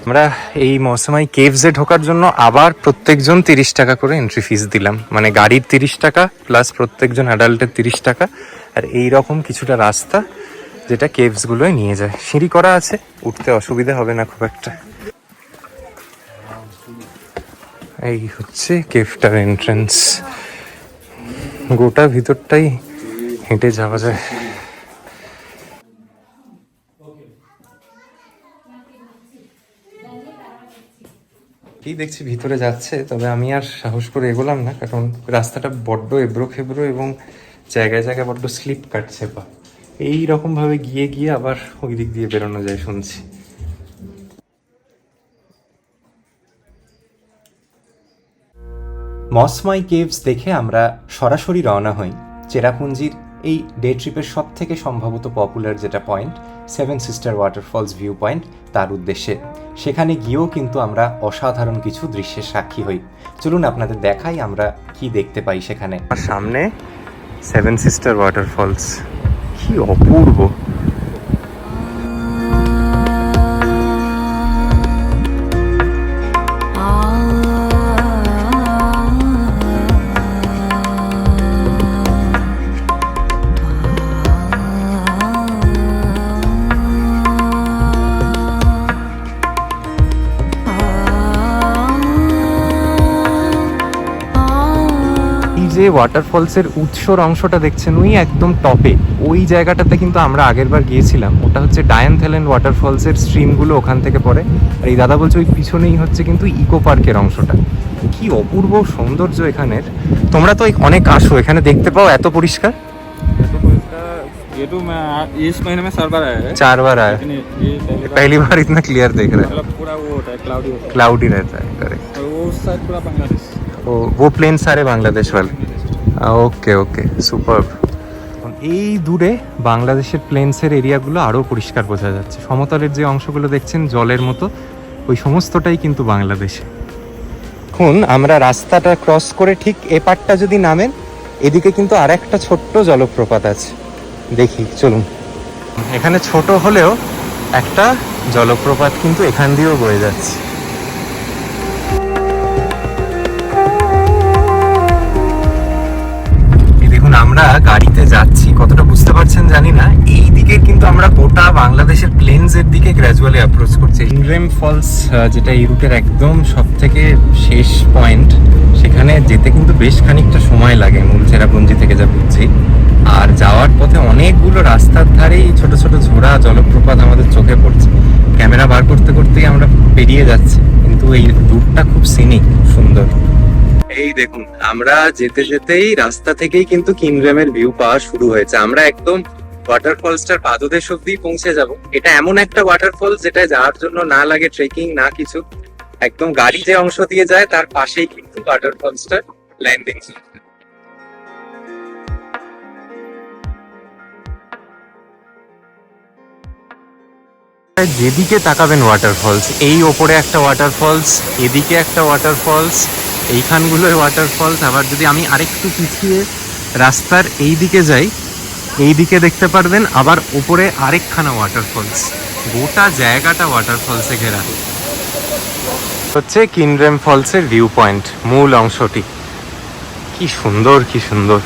আমরা এই মৌসুমাই কেভসে ঢোকার জন্য আবার প্রত্যেকজন 30 টাকা করে এন্ট্রি ফিস দিলাম, মানে গাড়ির 30 টাকা প্লাস প্রত্যেকজন অ্যাডাল্টের 30 টাকা। আর এই রকম কিছুটা রাস্তা যেটা কেভসগুলোয় নিয়ে যায়, সিঁড়ি করা আছে, উঠতে অসুবিধা হবে না খুব একটা। এই হচ্ছে কেভটার এন্ট্রান্স, গোটা ভিতরটাই হেঁটে যাওয়া যায়। কি দেখছি ভিতরে যাচ্ছে, তবে আমি আর সাহস করে এগোলাম না, কারণ রাস্তাটা বড্ড এবড়ো খেবড়ো এবং জায়গায় জায়গায় বড্ড স্লিপ কাটছে পা। এই রকম ভাবে গিয়ে গিয়ে আবার ওই দিক দিয়ে বেরোনো যায় শুনছি। মসময় কেভস দেখে আমরা সরাসরি রওনা হই চেরাপুঞ্জির এই ডে ট্রিপের সব থেকে সম্ভবত পপুলার যেটা point, seven sister waterfalls view point, তার উদ্দেশ্যে। সেখানে গিয়েও কিন্তু আমরা অসাধারণ কিছু দৃশ্যের সাক্ষী হই। চলুন আপনাদের দেখাই আমরা কি দেখতে পাই সেখানে। আর সামনে সেভেন সিস্টার ওয়াটারফলস, কি অপূর্ব। যে ওয়াটারফলসের উৎসর অংশটা দেখছেন ওই একদম টপে, ওই জায়গাটাতে কিন্তু আমরা আগেরবার গিয়েছিলাম। ওটা হচ্ছে ডায়ানথেলেন ওয়াটারফলসের স্ট্রিমগুলো ওখান থেকে পড়ে। আর এই দাদা বলছে ওই পিছনেই হচ্ছে কিন্তু ইকো পার্কের অংশটা। কি অপূর্ব সৌন্দর্য এখানের। তোমরা তো অনেক আসো, এখানে দেখতে পাও এত পরিষ্কার। ये तो मैं इस महीने में 4 बार आया है, 4 बार आया, लेकिन ये पहली बार इतना क्लियर देख रहा है। मतलब पूरा वो होता है, क्लाउडी होता क्लाउडी रहता है, करेक्ट। है, और वो उस साइड पूरा बांग्लादेश। वो प्लेन सारे बांग्लादेश वाले। ওকে ওকে, সুপার। এই দূরে বাংলাদেশের প্লেন্সের এরিয়াগুলো আরও পরিষ্কার বোঝা যাচ্ছে। সমতলের যে অংশগুলো দেখছেন জলের মতো, ওই সমস্তটাই কিন্তু বাংলাদেশে। এখন আমরা রাস্তাটা ক্রস করে ঠিক এপারটা যদি নামেন, এদিকে কিন্তু আর একটা ছোট্ট জলপ্রপাত আছে, দেখি চলুন। এখানে ছোট হলেও একটা জলপ্রপাত কিন্তু এখান দিয়েও বয়ে যাচ্ছে। আমরা গাড়িতে যাচ্ছি, কতটা বুঝতে পারছেন জানি না। এই দিকে কিন্তু আমরা গোটা বাংলাদেশের প্লেনসের দিকে গ্র্যাজুয়ালি অ্যাপ্রোচ করছি। কিনরেম ফলস, যেটা এই রুটের একদম সব থেকে শেষ পয়েন্ট, সেখানে যেতে কিন্তু বেশ খানিকটা সময় লাগে মূল চেরাপুঞ্জি থেকে, যা বুঝছি। আর যাওয়ার পথে অনেকগুলো রাস্তার ধারেই ছোট ছোট ঝোড়া জলপ্রপাত আমাদের চোখে পড়ছে। ক্যামেরা বার করতে করতেই আমরা পেরিয়ে যাচ্ছি, কিন্তু এই রুটটা খুব সিনিক, সুন্দর। এই দেখুন, আমরা যেতে যেতেই রাস্তা থেকেই কিন্তু কিনরেমের ভিউ পাওয়া শুরু হয়েছে। আমরা একদম ওয়াটারফলসটার পাদদেশ অব্দি পৌঁছে যাব। এটা এমন একটা ওয়াটারফলস যেটা যাওয়ার জন্য না লাগে ট্রেকিং, না কিছু। একদম গাড়ি যে অংশ দিয়ে যায় তার পাশেই কিন্তু ওয়াটারফলসটার ল্যান্ডিং। যেদিকে তাকাবেন ওয়াটারফলস, এই ওপরে একটা ওয়াটারফলস, এদিকে একটা ওয়াটারফলস, এইখানগুলোয় ওয়াটারফলস। আবার যদি আমি আরেকটু পিছিয়ে রাস্তার এই দিকে যাই, এই দিকে দেখতে পারবেন আবার উপরে আরেকখানা ওয়াটারফলস। গোটা জায়গাটা ওয়াটারফলসে ঘেরা। হচ্ছে কিনরেম ফলসের ভিউ পয়েন্ট, মূল অংশটি। কি সুন্দর, কি সুন্দর।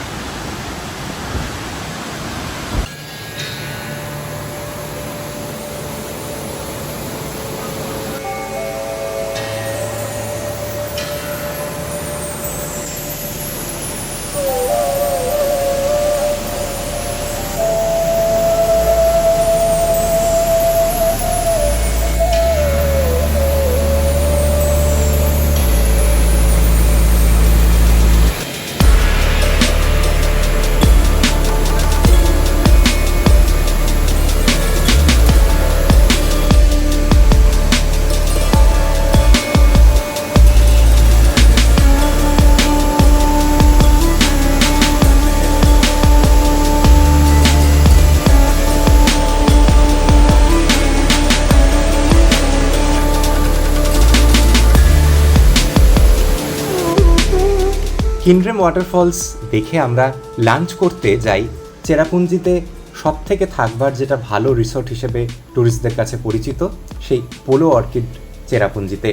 কিনরেম ওয়াটারফলস দেখে আমরা লাঞ্চ করতে যাই চেরাপুঞ্জিতে সব থেকে থাকবার যেটা ভালো রিসোর্ট হিসেবে ট্যুরিস্টদের কাছে পরিচিত, সেই পোলো অর্কিড চেরাপুঞ্জিতে।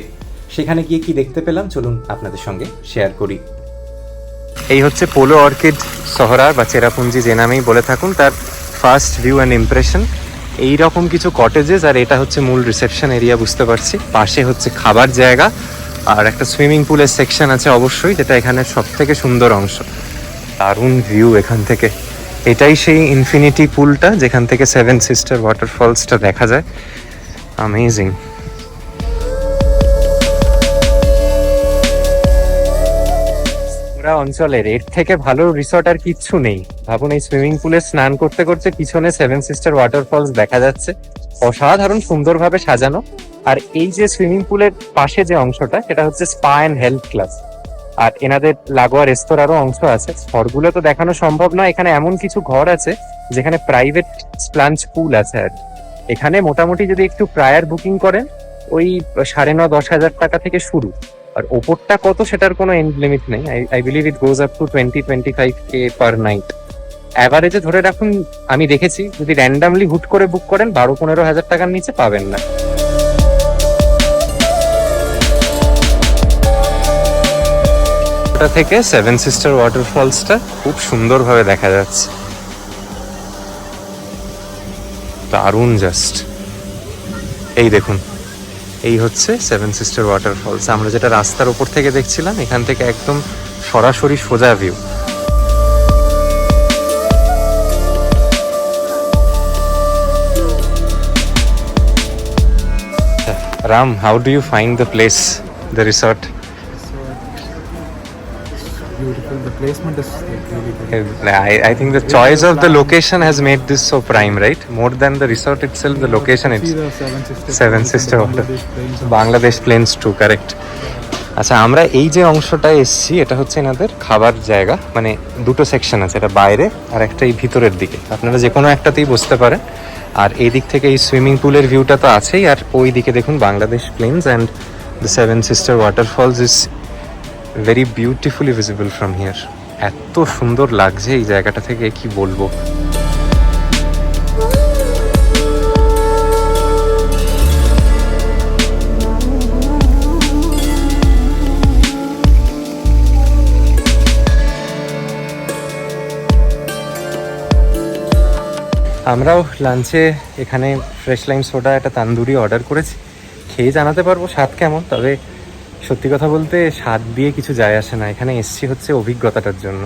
সেখানে গিয়ে কি দেখতে পেলাম চলুন আপনাদের সঙ্গে শেয়ার করি। এই হচ্ছে পোলো অর্কিড শহরার বা চেরাপুঞ্জি, যে নামেই বলে থাকুন, তার ফার্স্ট ভিউ অ্যান্ড ইমপ্রেশন। এইরকম কিছু কটেজেস, আর এটা হচ্ছে মূল রিসেপশন এরিয়া বুঝতে পারছি। পাশে হচ্ছে খাবার জায়গা, আর একটা সুইমিং পুলের সেকশন আছে অবশ্যই, যেটা এখানে সব থেকে সুন্দর অংশ। দারুণ ভিউ এখান থেকে। এটাই সেই ইনফিনিটি পুলটা যেখান থেকে সেভেন সিস্টার ওয়াটারফলসটা দেখা যায়। অ্যামেজিং। অঞ্চলের এর থেকে ভালো রিসর্ট আর কিচ্ছু নেই। ভাবুন, এই সুইমিং পুলে স্নান করতে করতে পিছনে সেভেন সিস্টার ওয়াটারফলস দেখা যাচ্ছে, অসাধারণ সুন্দরভাবে সাজানো। আর এই যে সুইমিং পুলের পাশে যে অংশটা, সেটা হচ্ছে স্পা অ্যান্ড হেলথ ক্লাব। আর এনাদের লাগোয়া রেস্তোরাঁরও অংশ আছে। ঘরগুলো তো দেখানো সম্ভব নয়, এখানে এমন কিছু ঘর আছে যেখানে প্রাইভেট স্প্লাঞ্চ পুল আছে। আর এখানে মোটামুটি যদি একটু প্রায়ার বুকিং করেন, ওই 9,500-10,000 টাকা থেকে শুরু। আর ওপরটা কত সেটার কোনো এন্ড লিমিট নেই। I believe it goes up to 20-25K per night. অ্যাভারেজে ধরে রাখুন, আমি দেখেছি যদি র্যান্ডামলি হুট করে বুক করেন 12-15 হাজার টাকার নিচে পাবেন না। ওটা থেকে সেভেন সিস্টার ওয়াটারফলসটা খুব সুন্দরভাবে দেখা যাচ্ছে। দারুণ জাস্ট। এই দেখুন, এই হচ্ছে সেভেন সিস্টার ওয়াটারফলস। আমরা যেটা রাস্তার উপর থেকে দেখছিলাম, এখান থেকে একদম সরাসরি সোজা view. Ram, how do you find the place, the resort? Beautiful. The placement is like really good. I think the choice of the location has made this so prime, right? More than the resort itself, the location See it's the Seven Sister Water. Bangladesh plains too, correct. আচ্ছা, আমরা এই যে অংশটায় এসছি, এটা হচ্ছে এনাদের খাবার জায়গা। মানে দুটো সেকশন আছে, এটা বাইরে আর একটা এই ভিতরের দিকে। আপনারা যে কোনো একটাতেই বসতে পারেন। আর এই দিক থেকে এই সুইমিং পুলের ভিউটা তো আছেই, আর ওই দিকে দেখুন Bangladesh planes and the seven sister waterfalls is very beautifully visible from here. এত সুন্দর লাগছে এই জায়গাটা থেকে, কি বলবো। আমরাও লাঞ্চে এখানে ফ্রেশ লাইম সোডা, একটা তান্দুরি অর্ডার করেছি। খেয়ে জানাতে পারবো স্বাদ কেমন। তবে সত্যি কথা বলতে স্বাদ দিয়ে কিছু যায় আসে না, এখানে এসছি হচ্ছে অভিজ্ঞতাটার জন্য।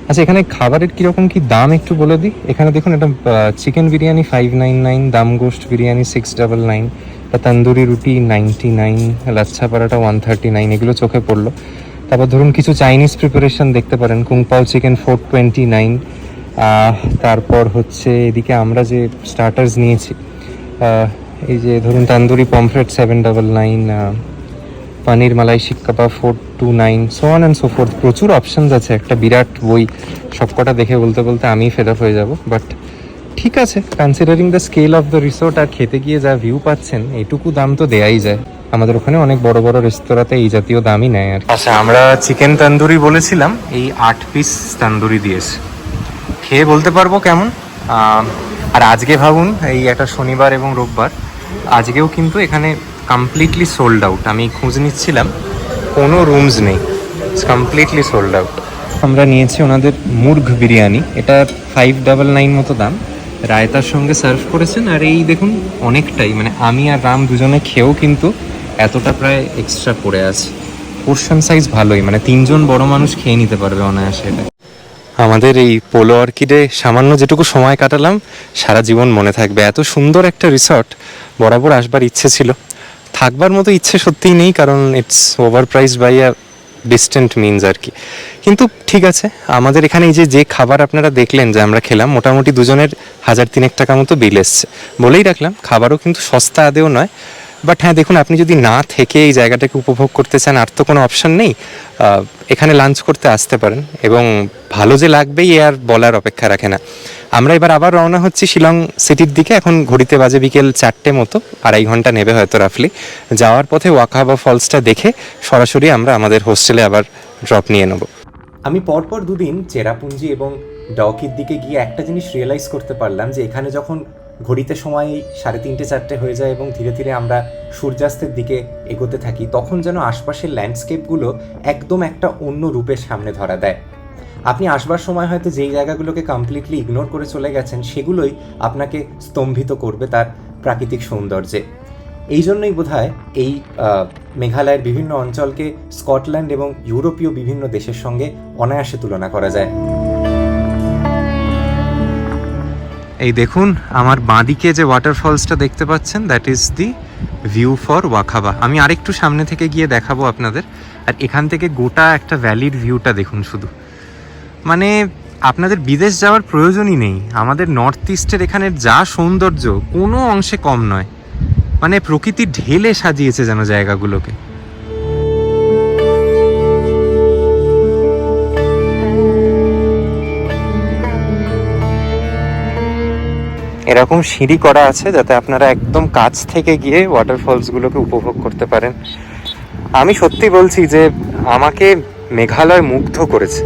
আচ্ছা, এখানে খাবারের কিরকম কি দাম একটু বলে দিই। এখানে দেখুন, এটা চিকেন বিরিয়ানি 599, দাম গোস্ট বিরিয়ানি 699, তন্দুরি রুটি 99, লাচ্ছা পরাটা 139, এগুলো চোখে পড়লো। তারপর ধরুন কিছু চাইনিজ প্রিপারেশন দেখতে পারেন, কুংপাও চিকেন 429। তারপর হচ্ছে এদিকে আমরা যে স্টার্টার্স নিয়েছি, এই যে ধরুন তান্দুরি পমফ্রেট 799, পনির মালাই শিক কাবাব 429, so on and so fourth. প্রচুর অপশানস আছে, একটা বিরাট বই। সবকটা দেখে বলতে বলতে আমি ফেড আপ হয়ে যাব। বাট ঠিক আছে, considering the scale of the resort আর খেতে গিয়ে যা ভিউ পাচ্ছেন, এইটুকু দাম তো দেয়াই যায়। আমাদের ওখানে অনেক বড় বড় রেস্তোরাঁতে এই জাতীয় দামই নেয় আর। আচ্ছা, আমরা চিকেন তন্দুরি বলেছিলাম, এই 8 পিস তন্দুরি দিয়েছে। খেয়ে বলতে পারবো কেমন। আর আজকে ভাবুন, এই একটা শনিবার এবং রোববার, আজকেও কিন্তু এখানে কমপ্লিটলি সোল্ড আউট। আমি খোঁজ নিচ্ছিলাম, কোনো রুমস নেই, কমপ্লিটলি সোল্ড আউট। আমরা নিয়েছি ওনাদের মুর্গ বিরিয়ানি, এটা 599 মতো দাম। রায়তার সঙ্গে সার্ভ করেছেন। আর এই দেখুন, অনেকটাই, মানে আমি আর রাম দুজনে খেয়েও কিন্তু এতটা প্রায় এক্সট্রা পড়ে আছে। পোর্শন সাইজ ভালোই, মানে 3 জন বড় মানুষ খেয়ে নিতে পারবে অনায়াসে এটা। আমাদের এই পোলো অর্কিডে সামান্য যেটুকু সময় কাটালাম, সারা জীবন মনে থাকবে। এত সুন্দর একটা রিসর্ট, বরাবর আসবার ইচ্ছে ছিল। থাকবার মতো ইচ্ছে সত্যিই নেই, কারণ it's overpriced by a distant means আর কি। কিন্তু ঠিক আছে, আমাদের এখানে এই যে খাবার আপনারা দেখলেন যে আমরা খেলাম, মোটামুটি দুজনের 1,000-3 টাকা মতো বিল এসছে। বলেই রাখলাম, খাবারও কিন্তু সস্তা আদেও নয়। বাট হ্যাঁ, দেখুন, আপনি যদি না থেকে এই জায়গাটাকে উপভোগ করতে চান, আর তো কোনো অপশান নেই, এখানে লাঞ্চ করতে আসতে পারেন। এবং ভালো যে লাগবেই এ আর বলার অপেক্ষা রাখে না। আমরা এবার আবার রওনা হচ্ছি শিলং সিটির দিকে। এখন ঘড়িতে বাজে বিকেল 4টে মতো, 2.5 ঘন্টা নেবে হয়তো রাফলি। যাওয়ার পথে ওয়াকাবা ফলসটা দেখে সরাসরি আমরা আমাদের হোস্টেলে আবার ড্রপ নিয়ে নেব। আমি পরপর 2 দিন চেরাপুঞ্জি এবং ডাউকির দিকে গিয়ে একটা জিনিস রিয়েলাইজ করতে পারলাম, যে এখানে যখন ঘড়িতে সময় 3:30-4টে হয়ে যায় এবং ধীরে ধীরে আমরা সূর্যাস্তের দিকে এগোতে থাকি, তখন যেন আশপাশের ল্যান্ডস্কেপগুলো একদম একটা অন্য রূপের সামনে ধরা দেয়। আপনি আসবার সময় হয়তো যেই জায়গাগুলোকে কমপ্লিটলি ইগনোর করে চলে গেছেন সেগুলোই আপনাকে স্তম্ভিত করবে তার প্রাকৃতিক সৌন্দর্যে। এই জন্যই বোধহয় এই মেঘালয়ের বিভিন্ন অঞ্চলকে স্কটল্যান্ড এবং ইউরোপীয় বিভিন্ন দেশের সঙ্গে অনায়াসে তুলনা করা যায়। এই দেখুন আমার বাঁদিকে যে ওয়াটারফলসটা দেখতে পাচ্ছেন, that is the view for Wahkhaba. আমি আরেকটু সামনে থেকে গিয়ে দেখাবো আপনাদের। আর এখান থেকে গোটা একটা ভ্যালির ভিউটা দেখুন শুধু, মানে আপনাদের বিদেশ যাওয়ার প্রয়োজনই নেই। আমাদের নর্থ ইস্টের এখানের যা সৌন্দর্য কোনো অংশে কম নয়, মানে প্রকৃতি ঢেলে সাজিয়েছে যেন জায়গাগুলোকে। এরকম সিঁড়ি করা আছে যাতে আপনারা একদম কাছ থেকে গিয়ে ওয়াটারফলসগুলোকে উপভোগ করতে পারেন। আমি সত্যি বলছি যে আমাকে মেঘালয় মুগ্ধ করেছে।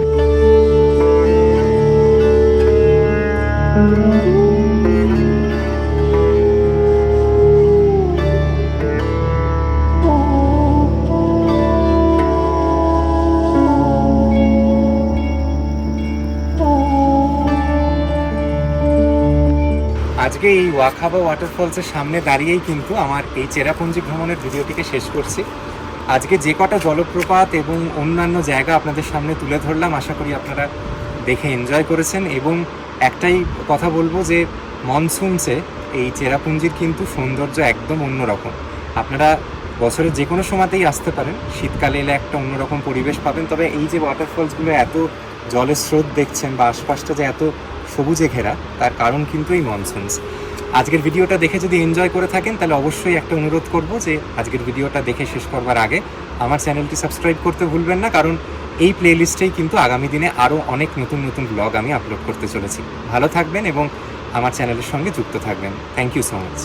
আজকে এই ওয়াখাবা ওয়াটারফলসের সামনে দাঁড়িয়েই কিন্তু আমার এই চেরাপুঞ্জি ভ্রমণের ভিডিওটিকে শেষ করছি। আজকে যে কটা জলপ্রপাত এবং অন্যান্য জায়গা আপনাদের সামনে তুলে ধরলাম, আশা করি আপনারা দেখে এনজয় করেছেন। এবং একটাই কথা বলবো যে মনসুনসে এই চেরাপুঞ্জির কিন্তু সৌন্দর্য একদম অন্যরকম। আপনারা বছরের যে কোনো সময়তেই আসতে পারেন, শীতকালে এলে একটা অন্যরকম পরিবেশ পাবেন। তবে এই যে ওয়াটারফলসগুলো এত জলের স্রোত দেখছেন বা আশপাশটা যে এত সবুজে ঘেরা, তার কারণ কিন্তু এই মনসুনস। আজকের ভিডিওটা দেখে যদি এনজয় করে থাকেন তাহলে অবশ্যই একটা অনুরোধ করব যে আজকের ভিডিওটা দেখে শেষ করবার আগে আমার চ্যানেলটি সাবস্ক্রাইব করতে ভুলবেন না, কারণ এই প্লেলিস্টেই কিন্তু আগামী দিনে আরও অনেক নতুন নতুন ব্লগ আমি আপলোড করতে চলেছি। ভালো থাকবেন এবং আমার চ্যানেলের সঙ্গে যুক্ত থাকবেন। Thank you so much.